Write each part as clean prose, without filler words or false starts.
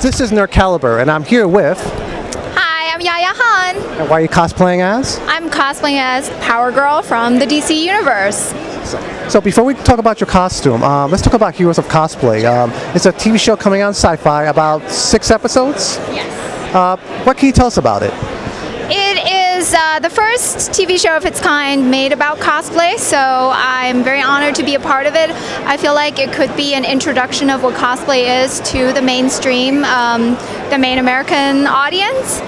This is Nerd Caliber, and I'm here with... Hi, I'm Yaya Han. And why are you cosplaying as? I'm cosplaying as Power Girl from the DC Universe. So before we talk about your costume, let's talk about Heroes of Cosplay. It's a TV show coming on SyFy, about 6 episodes? Yes. What can you tell us about it? It is the first TV show of its kind made about cosplay, so I'm very honored to be a part of it. I feel like it could be an introduction of what cosplay is to the mainstream, the main American audience.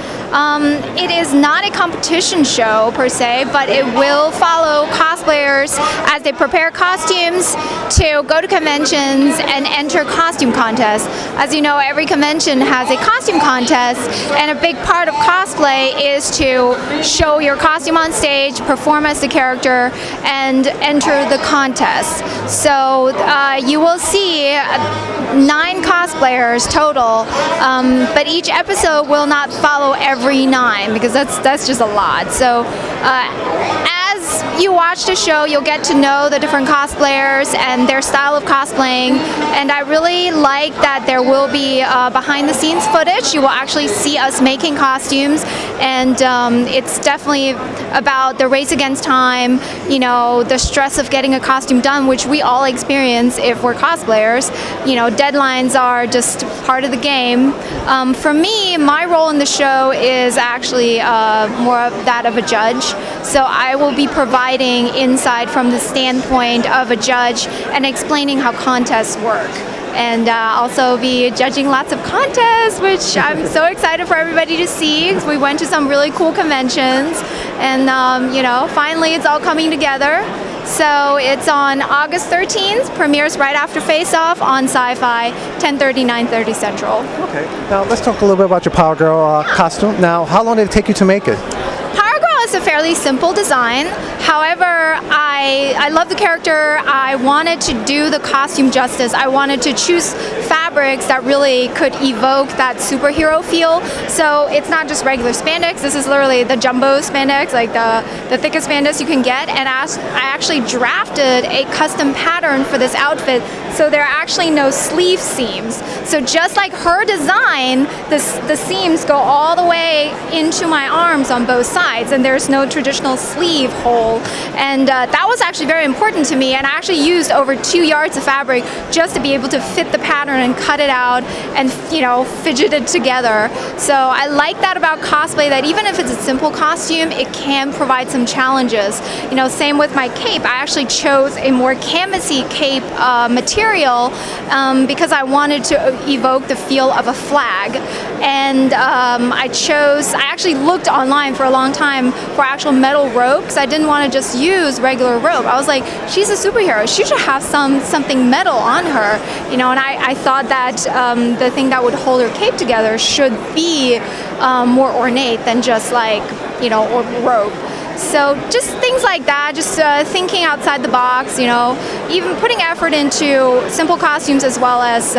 It is not a competition show per se, but it will follow cosplayers as they prepare costumes to go to conventions and enter costume contests. As you know, every convention has a costume contest, and a big part of cosplay is to show your costume on stage, perform as the character, and enter the contest. So you will see 9 cosplayers total, but each episode will not follow every 9 because that's just a lot. So as you watch the show, you'll get to know the different cosplayers and their style of cosplaying, and I really like that there will be behind the scenes footage. You will actually see us making costumes, and it's definitely about the race against time, you know, the stress of getting a costume done, which we all experience if we're cosplayers. You know, deadlines are just part of the game. For me, my role in the show is actually more of that of a judge. So I will be providing insight from the standpoint of a judge and explaining how contests work. And also be judging lots of contests, which I'm so excited for everybody to see. We went to some really cool conventions, and you know, finally it's all coming together. So it's on August 13th, premieres right after Face Off on SyFy, 10:30, 9:30 Central. Okay, now let's talk a little bit about your Power Girl costume. Now, how long did it take you to make it? It's a fairly simple design. However, I love the character. I wanted to do the costume justice. I wanted to choose fabrics that really could evoke that superhero feel. So it's not just regular spandex. This is literally the jumbo spandex, like the thickest spandex you can get. And I actually drafted a custom pattern for this outfit, so there are actually no sleeve seams. So just like her design, the seams go all the way into my arms on both sides, and there's no traditional sleeve hole. And that was actually very important to me, and I actually used over 2 yards of fabric just to be able to fit the pattern and cut it out and, you know, fidget it together. So I like that about cosplay, that even if it's a simple costume, it can provide some challenges. You know, same with my cape. I actually chose a more canvasy cape material because I wanted to evoke the feel of a flag. And I actually looked online for a long time for actual metal rope, because I didn't want to just use regular rope. I was like, she's a superhero, she should have something metal on her, you know, and I thought that the thing that would hold her cape together should be more ornate than just like, you know, rope. So just things like that, just thinking outside the box, you know, even putting effort into simple costumes as well as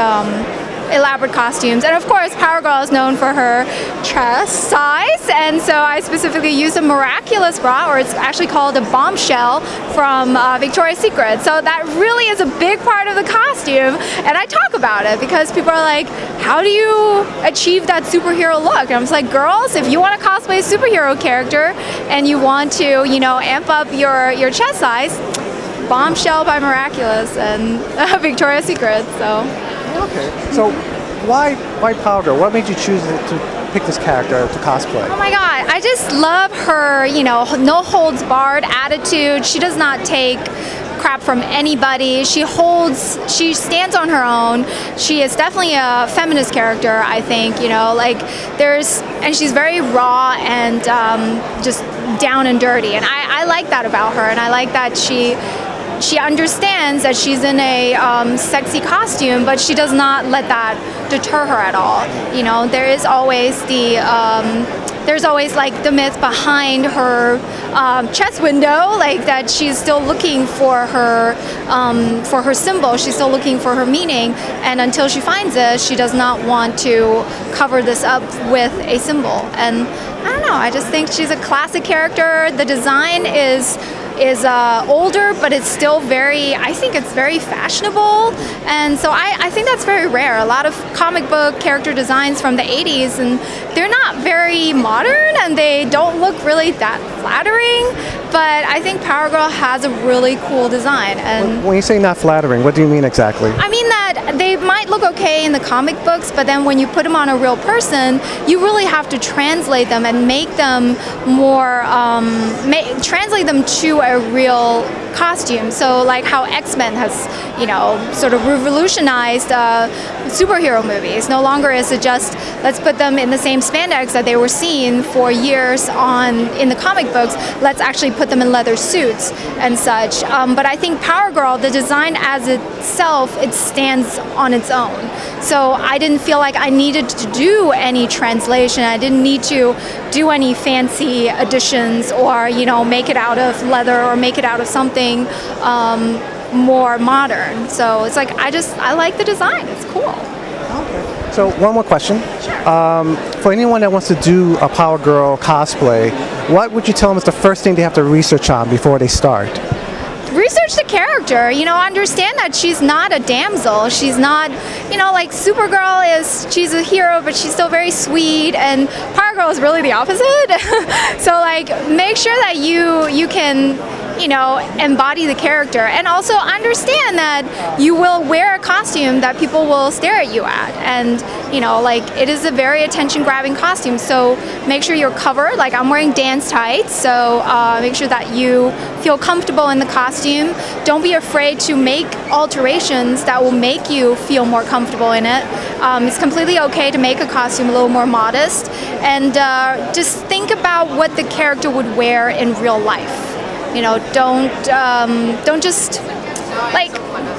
elaborate costumes. And of course, Power Girl is known for her chest size, and so I specifically used a miraculous bra, or it's actually called a bombshell, from Victoria's Secret. So that really is a big part of the costume, and I talk about it because people are like, how do you achieve that superhero look? And I'm just like, girls, if you want to cosplay a superhero character and you want to, you know, amp up your chest size, Bombshell by Miraculous and Victoria's Secret. So. Okay, so why Power Girl? What made you choose to pick this character to cosplay? Oh my god, I just love her, you know, no holds barred attitude. She does not take crap from anybody. She stands on her own. She is definitely a feminist character, I think, you know, like and she's very raw and just down and dirty. And I like that about her, and I like that she understands that she's in a sexy costume, but she does not let that deter her at all. You know, there's always like the myth behind her chest window, like that she's still looking for her symbol. She's still looking for her meaning, and until she finds it, she does not want to cover this up with a symbol. And I don't know, I just think she's a classic character. The design is is older, but it's still I think it's very fashionable. And so I think that's very rare. A lot of comic book character designs from the 80s, and they're not very modern, and they don't look really that flattering. But I think Power Girl has a really cool design. And When you say not flattering, what do you mean exactly? I mean that they might look okay in the comic books, but then when you put them on a real person, you really have to translate them and make them more, translate them to a real costume. So like how X-Men has, sort of revolutionized superhero movies. No longer is it just let's put them in the same spandex that they were seen for years in the comic books. Let's actually put them in leather suits and such. But I think Power Girl, the design as itself, it stands on its own. So I didn't feel like I needed to do any translation. I didn't need to do any fancy additions or make it out of leather or make it out of something more modern. So it's like I like the design. It's cool. So one more question. For anyone that wants to do a Power Girl cosplay, what would you tell them is the first thing they have to research on before they start? Research the character, understand that she's not a damsel. She's not, like Supergirl she's a hero, but she's still very sweet, and Power Girl is really the opposite. So like make sure that you can embody the character, and also understand that you will wear a costume that people will stare at you at, and like it is a very attention-grabbing costume. So make sure you're covered. Like I'm wearing dance tights, so make sure that you feel comfortable in the costume. Don't be afraid to make alterations that will make you feel more comfortable in it. It's completely okay to make a costume a little more modest, and just think about what the character would wear in real life. Don't just like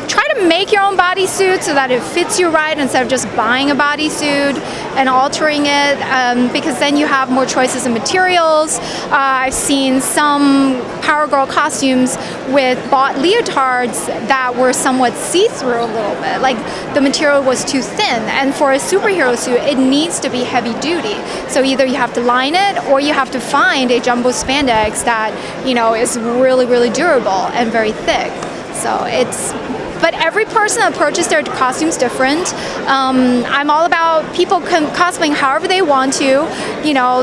try to make your own bodysuit so that it fits you right instead of just buying a bodysuit and altering it, because then you have more choices in materials. I've seen some Power Girl costumes with bought leotards that were somewhat see-through a little bit, like the material was too thin, and for a superhero suit it needs to be heavy duty. So either you have to line it or you have to find a jumbo spandex that is really, really durable and very thick. So but every person approaches their costumes different. I'm all about people cosplaying however they want to.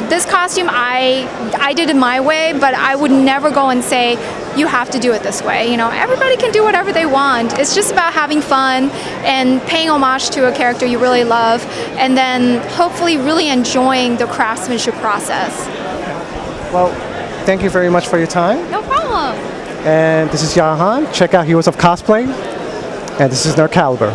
This costume I did it my way, but I would never go and say you have to do it this way. Everybody can do whatever they want. It's just about having fun and paying homage to a character you really love, and then hopefully really enjoying the craftsmanship process. Well, thank you very much for your time. No problem. And this is Yaya Han. Check out Heroes of Cosplay. And this is Nerd Caliber.